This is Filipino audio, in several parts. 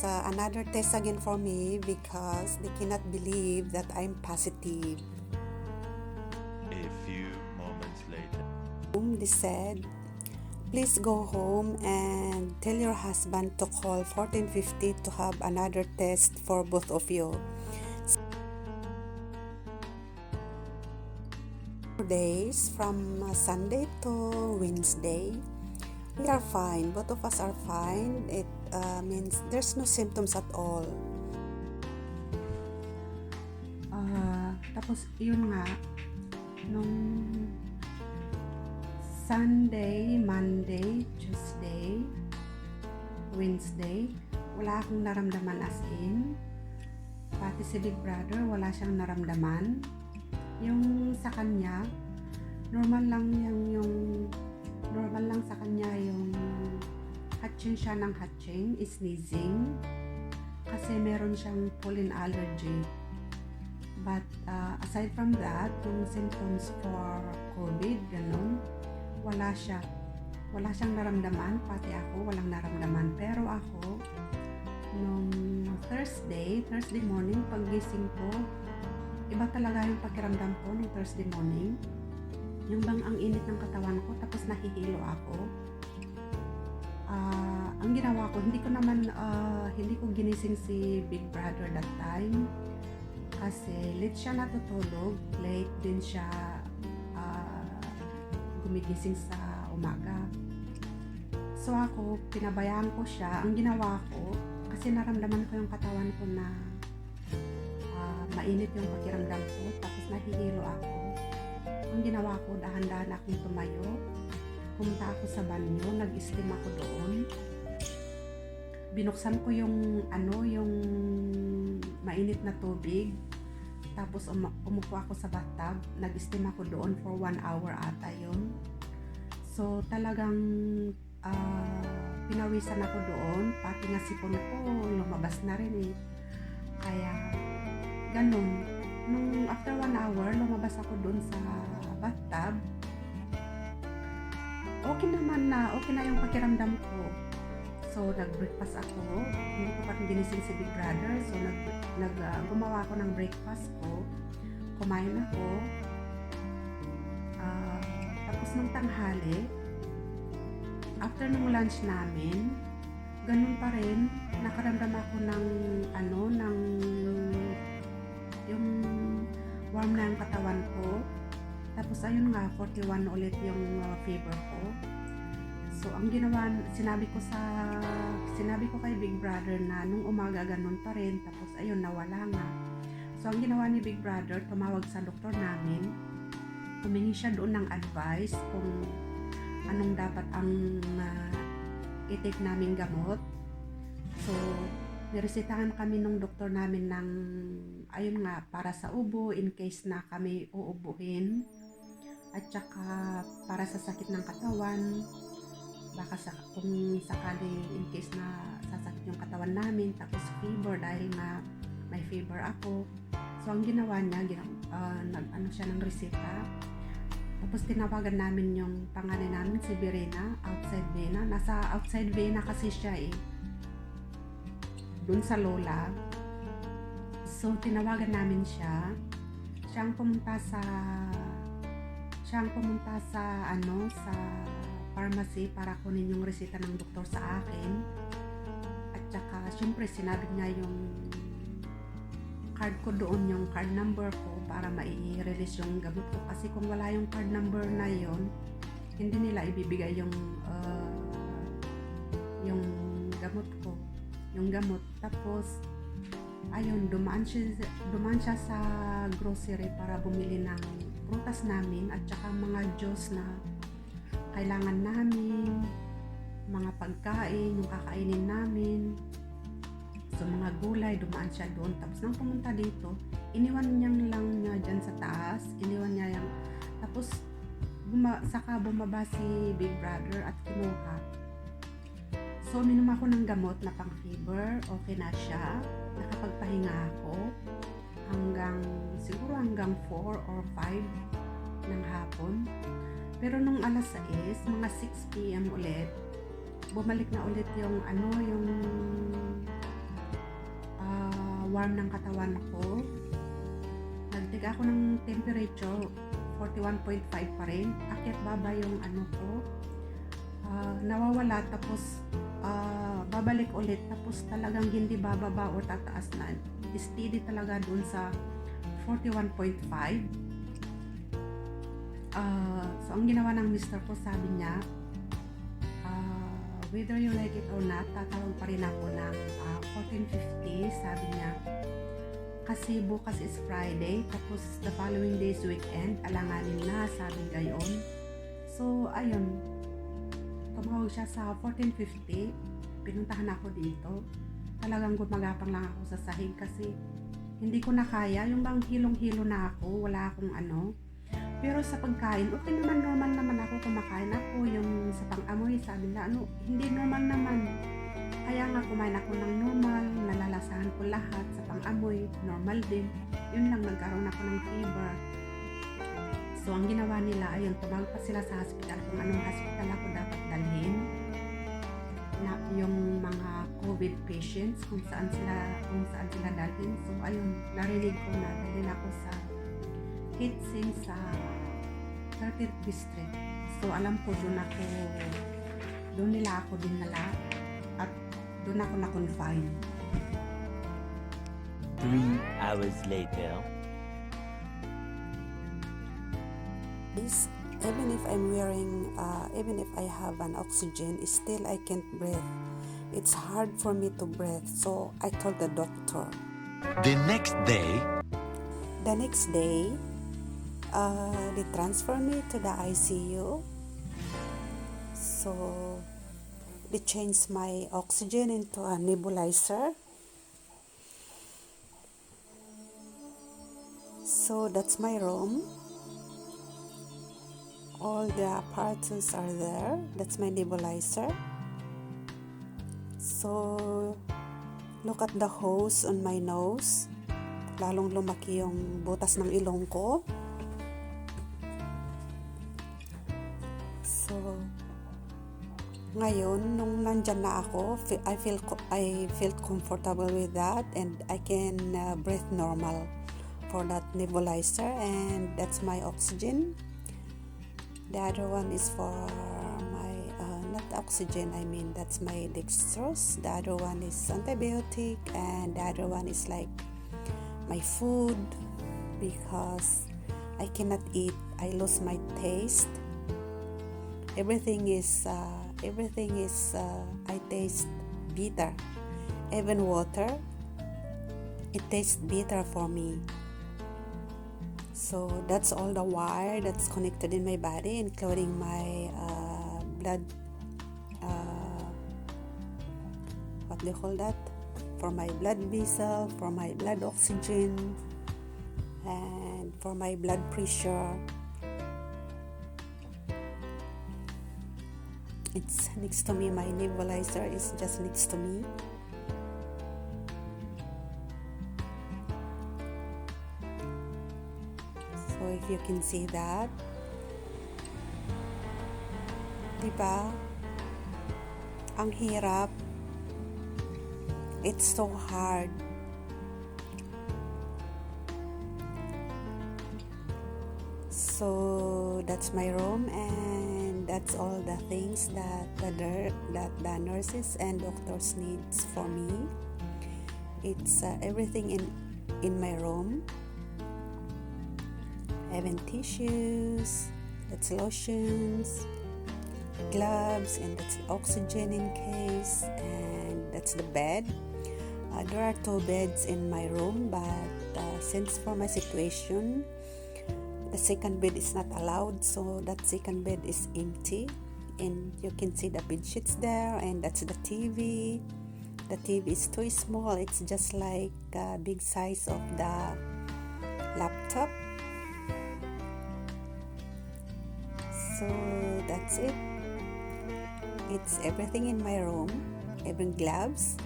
another test again for me because they cannot believe that I'm positive. A few moments later. They said, please go home and tell your husband to call 1450 to have another test for both of you. Days from Sunday to Wednesday, we are fine. Both of us are fine. It means there's no symptoms at all. Tapos yun nga, nung Sunday, Monday, Tuesday, Wednesday, wala akong naramdaman as in. Pati si Big Brother, wala siyang naramdaman. Yung sa kanya, normal lang sa kanya yung hatching siya ng hatching, sneezing, kasi meron siyang pollen allergy. But aside from that, yung symptoms for COVID, ganun, wala siyang naramdaman, pati ako walang naramdaman. Pero ako, nung Thursday morning, paggising ko, iba talaga yung pakiramdam ko nung Thursday morning. Yung bang ang init ng katawan ko, tapos nahihilo ako. Ang ginawa ko, hindi ko ginising si Big Brother that time. Kasi late siya natutulog, late din siya gumigising sa umaga. So ako, pinabayaan ko siya. Ang ginawa ko, kasi naramdaman ko yung katawan ko na mainit yung pakiramdam ko, tapos nahihilo ako. Ang ginawa ko, dahan-dahan akong tumayo, pumunta ako sa banyo, nag-steam ako doon. Binuksan ko yung mainit na tubig, tapos umupo ako sa bathtub, nag-steam ako doon for 1 hour ata yun. So talagang pinawisan ako doon, pati nga sipon ko lumabas na rin eh. Kaya ganun, nung after 1 hour, lumabas ako doon sa bathtub. Okay na yung pakiramdam ko. So, nag-breakfast ako. Hindi ko pa ginising si Big Brother. So, gumawa ako ng breakfast ko. Kumain ako. Tapos nung tanghali, after nung lunch namin, ganun pa rin, nakaramdam ako ng yung warm na yung katawan ko. Tapos ayun nga, 41 ulit yung fever ko. So ang ginawa, sinabi ko kay Big Brother na nung umaga ganun pa rin, tapos ayun, nawala nga. So ang ginawa ni Big Brother, tumawag sa doktor namin, humingi siya doon ng advice kung anong dapat ang i-take namin gamot. So niresetahan kami nung doktor namin ng ayun nga, para sa ubo in case na kami uubuhin, at saka para sa sakit ng katawan, baka kung sakali in case na sasakit yung katawan namin, tapos fever dahil nga may fever ako. So ang ginawa niya, nag-ano siya ng reseta, tapos tinawagan namin yung panganay namin, si Verena, outside Vena. Nasa outside Vena kasi siya eh, dun sa Lola. So tinawagan namin siya. Siyang pumunta sa sa pharmacy para kunin yung reseta ng doktor sa akin. At saka syempre sinabi niya yung card ko doon, yung card number ko, para mai-release yung gamot ko. Kasi kung wala yung card number na yon, hindi nila ibibigay yung gamot ko, yung gamot. Tapos ayun, dumaan siya sa grocery para bumili ng prutas namin at saka mga juice na kailangan namin, mga pagkain, yung kakainin namin. So mga gulay, dumaan siya doon. Tapos nang pumunta dito, iniwan niya lang niya dyan sa taas, tapos saka bumaba si Big Brother at kinuha. So minom ako ng gamot na pang fever, okay na siya, nakapagpahinga ako siguro hanggang 4 or 5 ng hapon. Pero nung alas 6, mga 6 PM ulit, bumalik na ulit yung warm ng katawan ko. Nagtiga ako ng temperature, 41.5 pa rin. Akyat baba yung ano ko. Nawawala, tapos babalik ulit, tapos talagang hindi bababa o tataas na. Steady talaga dun sa 41.5. So ang ginawa ng mister ko, sabi niya, whether you like it or not, tatawag pa rin ako ng 1450, sabi niya. Kasi bukas is Friday, tapos the following day is weekend, alanganin na, sabi gayon. So, ayun, tumawag siya sa 1450, pinuntahan ako dito. Talagang gumagapang lang ako sa sahig kasi hindi ko na kaya, yung bang hilong-hilo na ako, wala akong ano. Pero sa pagkain, okay naman, normal naman ako, kumakain ako. Yung sa pang-amoy, sabi na hindi normal naman. Kaya nga kumain ako ng normal, nalalasahan ko lahat sa pang-amoy, normal din. Yun lang, nagkaroon ako ng fever. So ang ginawa nila, ayun, tumawag pa sila sa hospital kung anong hospital ako dapat dalhin. Na yung mga COVID patients, kung saan sila dalhin. So ayun, narinig ko na dalhin ako sa Hietzing sa 30th District. So alam ko doon nila ako dinala at doon ako na-confine. 3 hours later. Even if I'm wearing, even if I have an oxygen, still I can't breathe. It's hard for me to breathe. So I told the doctor. The next day, They transfer me to the ICU. So they changed my oxygen into a nebulizer. So that's my room. All the apparatus are there. That's my nebulizer. So look at the hose on my nose. Lalong lumaki yung butas ng ilong ko. So, ngayon, nung nandyan na ako, I feel comfortable with that, and I can breathe normal for that nebulizer, and that's my oxygen. The other one is for my, not oxygen, I mean, that's my dextrose. The other one is antibiotic, and the other one is like my food, because I cannot eat, I lose my taste. Everything is I taste bitter. Even water, it tastes bitter for me. So that's all the wire that's connected in my body, including my blood, what do you call that? For my blood vessel, for my blood oxygen, and for my blood pressure. It's next to me. My nebulizer is just next to me. So if you can see that, diba? Ang hirap. It's so hard. So that's my room, and that's all the things that the nurses and doctors needs for me. It's everything in my room. Even tissues, that's lotions, gloves, and that's oxygen in case, and that's the bed. There are 2 beds in my room, but since for my situation, the second bed is not allowed, so that second bed is empty, and you can see the bed sheets there, and that's the TV. The TV is too small, it's just like a big size of the laptop. So that's it. It's everything in my room, even gloves.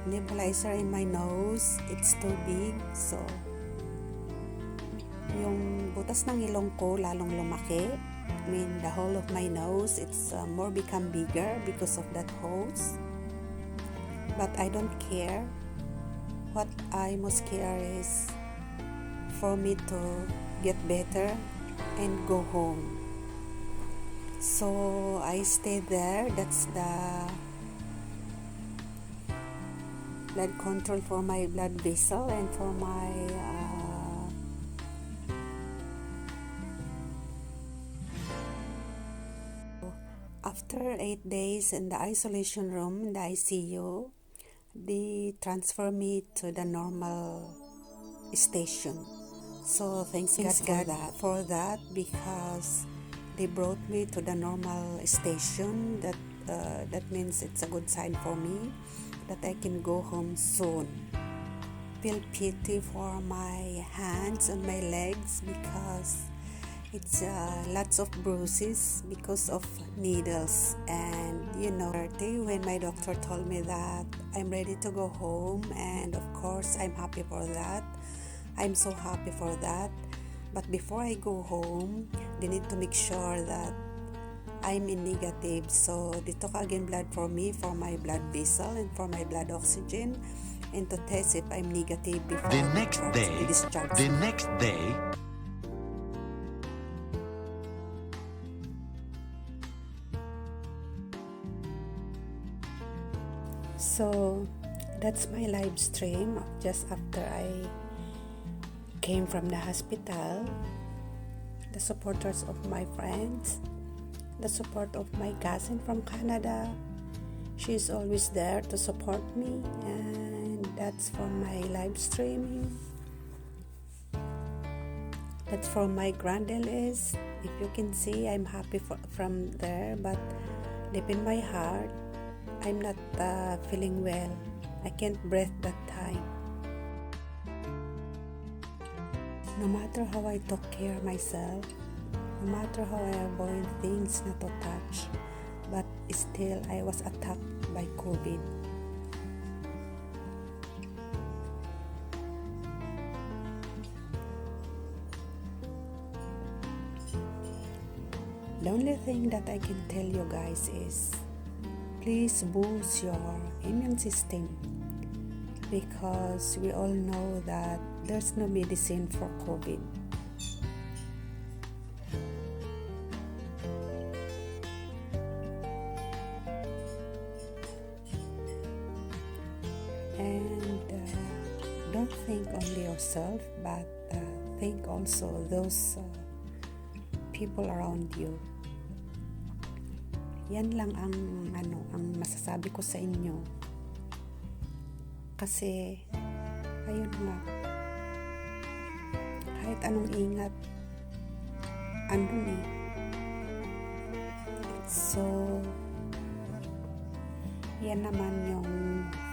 Nebulizer in my nose, it's too big, so yung butas ng ilong ko lalong lumaki. I mean, the whole of my nose, it's more become bigger because of that holes. But I don't care. What I most care is for me to get better and go home. So I stay there. That's the blood control for my blood vessel and for my after 8 days in the isolation room in the ICU, they transfer me to the normal station. So thanks God for that, because they brought me to the normal station. That means it's a good sign for me that I can go home soon. Feel pity for my hands and my legs because it's lots of bruises because of needles. And when my doctor told me that I'm ready to go home, and of course I'm happy for that. I'm so happy for that. But before I go home, they need to make sure that I'm in negative. So they took again blood for me, for my blood vessel and for my blood oxygen, and to test if I'm negative before The next day, So that's my live stream just after I came from the hospital. The supporters of my friends, the support of my cousin from Canada. She's always there to support me, and that's for my live streaming. That's for my grandel is. If you can see, I'm happy from there, but deep in my heart, I'm not feeling well. I can't breathe that time. No matter how I took care of myself, no matter how I avoid things not to touch, but still I was attacked by COVID. The only thing that I can tell you guys is, please boost your immune system, because we all know that there's no medicine for COVID. And don't think only yourself, but think also those people around you. Yan lang ang masasabi ko sa inyo. Kasi ayun nga, kahit anong ingat, andun eh. So yan naman yung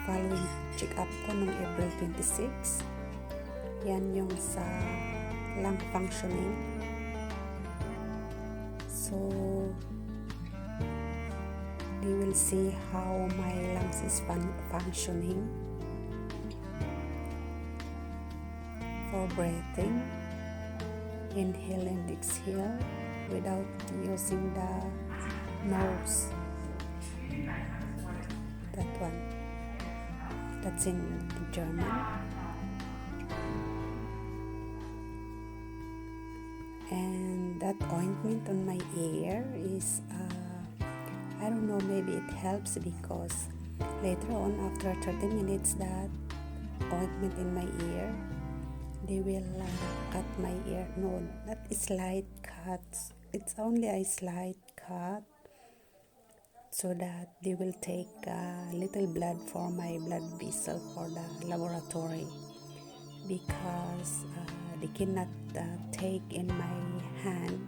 following check-up ko noong April 26. Yan yung sa lung functioning. So they will see how my lungs is functioning for breathing, inhale and exhale without using the nose. That one, that's in German. And that ointment on my ear is I don't know, maybe it helps, because later on, after 30 minutes, that ointment in my ear, they will cut my ear. No, not a slight cut. It's only a slight cut, so that they will take a little blood for my blood vessel for the laboratory, because they cannot take in my hand.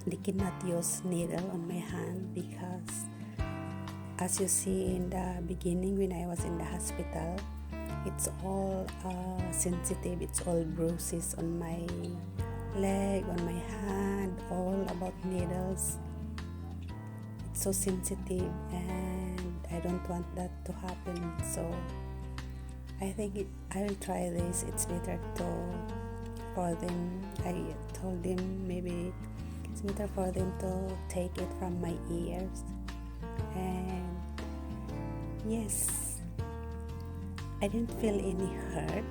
They cannot use needle on my hand, because as you see in the beginning when I was in the hospital, it's all sensitive. It's all bruises on my leg, on my hand, all about needles. It's so sensitive, and I don't want that to happen. So I think I will try this. It's better to for them. I told them maybe it's better for them to take it from my ears. And yes, I didn't feel any hurt,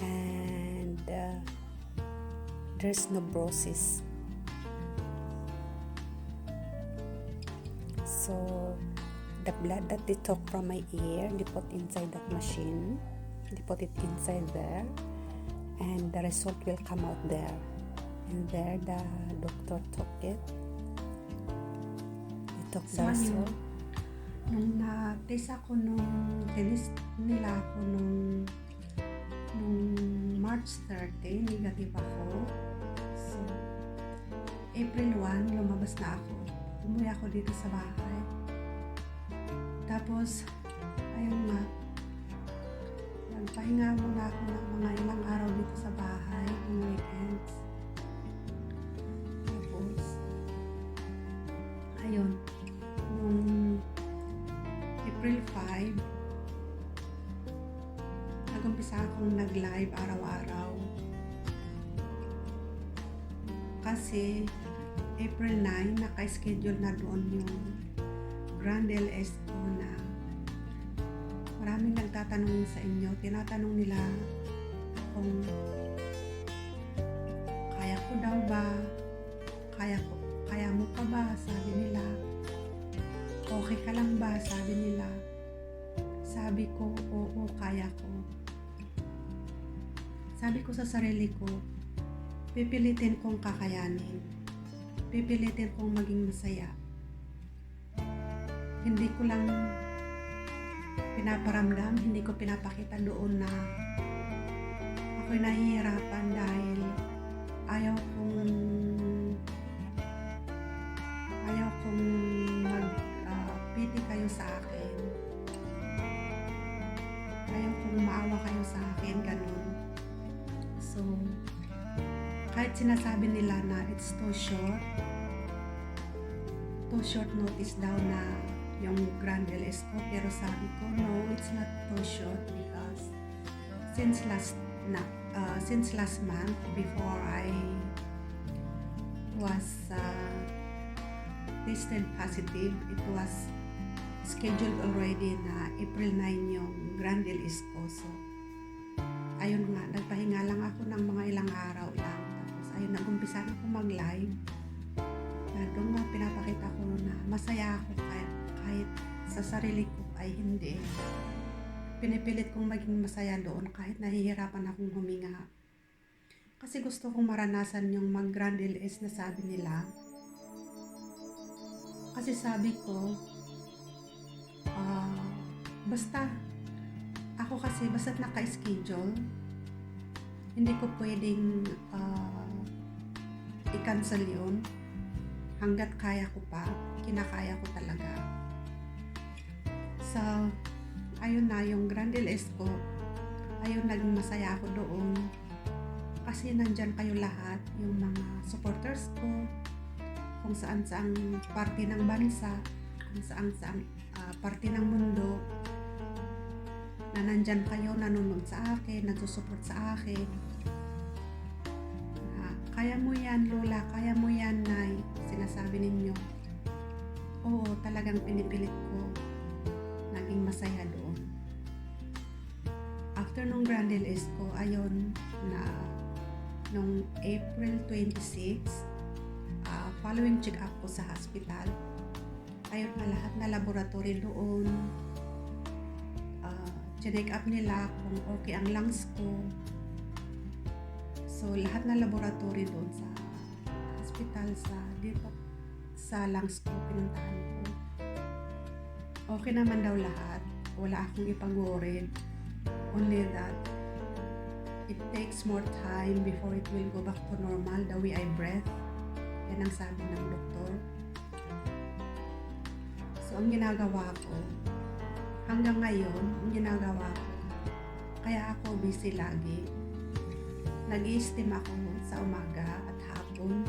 and there's no bruises. So the blood that they took from my ear, they put inside that machine. They put it inside there, and the result will come out there. And there, the doctor took it. He took the So, result. Nung na-test ako tinest nila ako nung March 30, negative ako. So, April 1, lumabas na ako. Umuwi ako dito sa bahay. Tapos, ayun nga, nagpahinga muna ako ng mga ilang araw dito sa bahay, ng weekends. Tapos, ayun, nung April 5, nag-umpisa akong nag-live araw-araw. Kasi April 9, naka-schedule na doon yung Grand LS ko na maraming nagtatanong sa inyo. Tinatanong nila kung kaya ko daw ba? Kaya mo pa ba? Sabi nila. Okay ka lang ba? Sabi nila. Sabi ko, oo, kaya ko. Sabi ko sa sarili ko, pipilitin kong kakayanin. Pipilitin kong maging masaya. Hindi ko lang pinaparamdam, hindi ko pinapakita doon na ako'y nahihirapan dahil ayaw kong piti kayo sa akin. Ayaw kong maawa kayo sa akin, ganun. So, kahit sinasabi nila na it's too short notice daw na yung Grand LS ko, pero sabi ko, no, it's not too short because since last month, before I was tested positive, it was scheduled already na April 9 yung Grand LS ko. So, ayun nga, nagpahinga lang ako ng mga ilang araw lang. Tapos, ayun, nag-umpisa ako mag-live. Na doon nga, pinapakita ko na masaya ako kahit sa sarili ko ay hindi. Pinipilit kong maging masaya doon kahit nahihirapan akong huminga. Kasi gusto kong maranasan yung mag-Grand LS na sabi nila. Kasi sabi ko, basta naka-schedule, hindi ko pwedeng i-cancel yun. Hanggat kaya ko pa, kinakaya ko talaga. So, ayun na, yung Grand LS ko, ayun, naging masaya ako doon. Kasi nandyan kayo lahat, yung mga supporters ko, kung saan-saang parte ng bansa, kung saan-saang parte ng mundo, na nandyan kayo, nanonood sa akin, nagsusupport sa akin. Kaya mo yan, Lola, kaya mo yan, Nay, sinasabi ninyo. Oo, talagang pinipilit ko naging masaya doon. After nung Grand LS ko, ayun, na nung April 26, following check-up ko sa hospital, ayun na lahat na laboratory doon. Check up nila kung okay ang lungs ko. So, lahat na laboratory doon sa hospital, dito sa lungs ko, pinuntahan ko. Okay naman daw lahat. Wala akong ipag-worried. Only that, it takes more time before it will go back to normal, the way I breathe. Yan ang sabi ng doktor. So, ang ginagawa ko, hanggang ngayon, ang ginagawa ko, kaya ako busy lagi. Nag-i-steam ako sa umaga at hapon.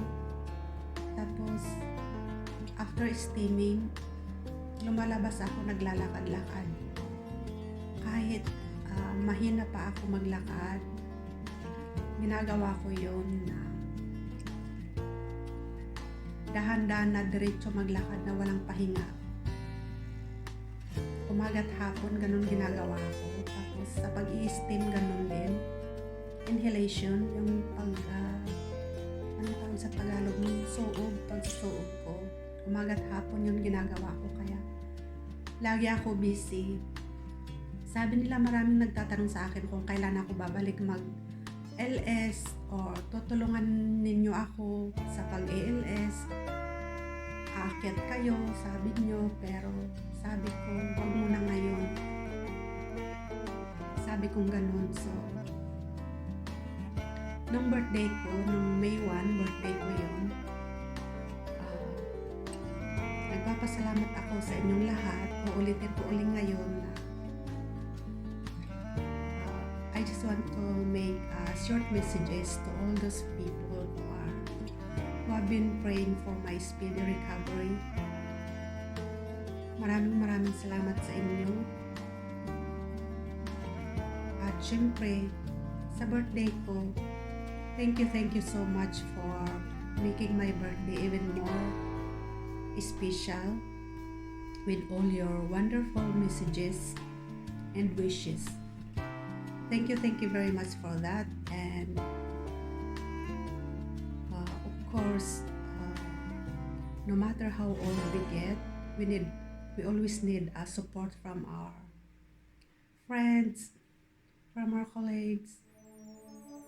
Tapos, after steaming, lumalabas ako, naglalakad-lakad. Kahit mahina pa ako maglakad, ginagawa ko yun na dahan-dahan na diretso maglakad na walang pahinga. Umaga't hapon, ganun ginagawa ko. Tapos sa pag-i-steam, ganun din. Inhalation, yung ano tawag sa Tagalog, yung suog, pagsusuog ko. Umaga't hapon yun ginagawa ko, kaya lagi ako busy. Sabi nila maraming nagtatanong sa akin kung kailan ako babalik mag-LS or tutulungan ninyo ako sa pag-ALS. Aakyat kayo, sabi nyo, pero sabi ko, wag muna ngayon. Sabi kong ganun. So, nung birthday ko, nung May 1, birthday ko yun, nagpapasalamat ako sa inyong lahat. Uulitin ko ulit ngayon na I just want to make short messages to all those people who have been praying for my speedy recovery. Maraming salamat sa inyo. At syempre, sa birthday ko, thank you so much for making my birthday even more special with all your wonderful messages and wishes. Thank you very much for that. And of course, no matter how old we get, we always need support from our friends, from our colleagues,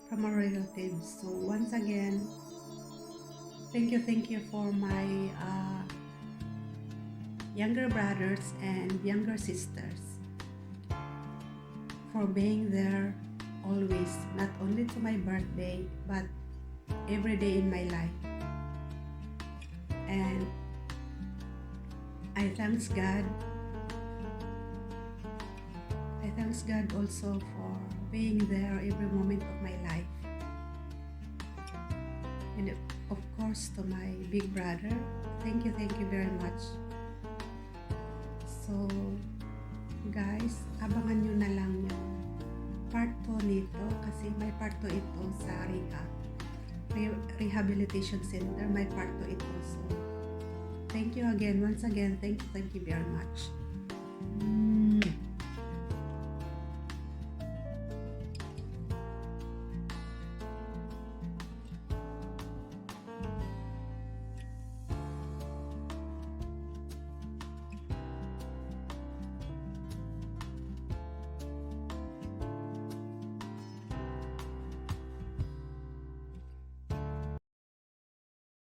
from our relatives. So once again, thank you for my younger brothers and younger sisters for being there always, not only to my birthday, but every day in my life. And I thanks God also for being there every moment of my life. And of course to my big brother, thank you very much. So guys, abangan nyo na lang yung part 2 nito kasi may part 2 ito sa rehabilitation center. May part 2 ito. So thank you again, once again, thank you very much.